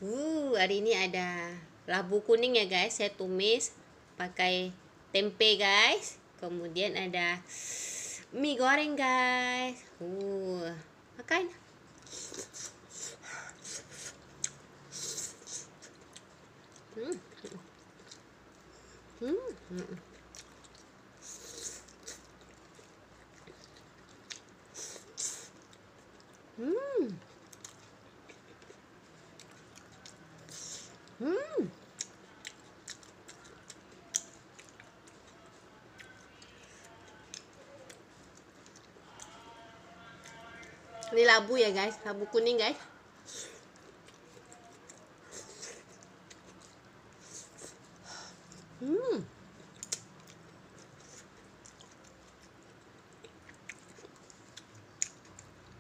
Hari ini ada labu kuning ya guys. Saya tumis pakai tempe guys. Kemudian ada mie goreng guys. Makan. Hmm. Hmm. Hmm. Hmm. Ini labu ya guys, labu kuning guys. Hmm.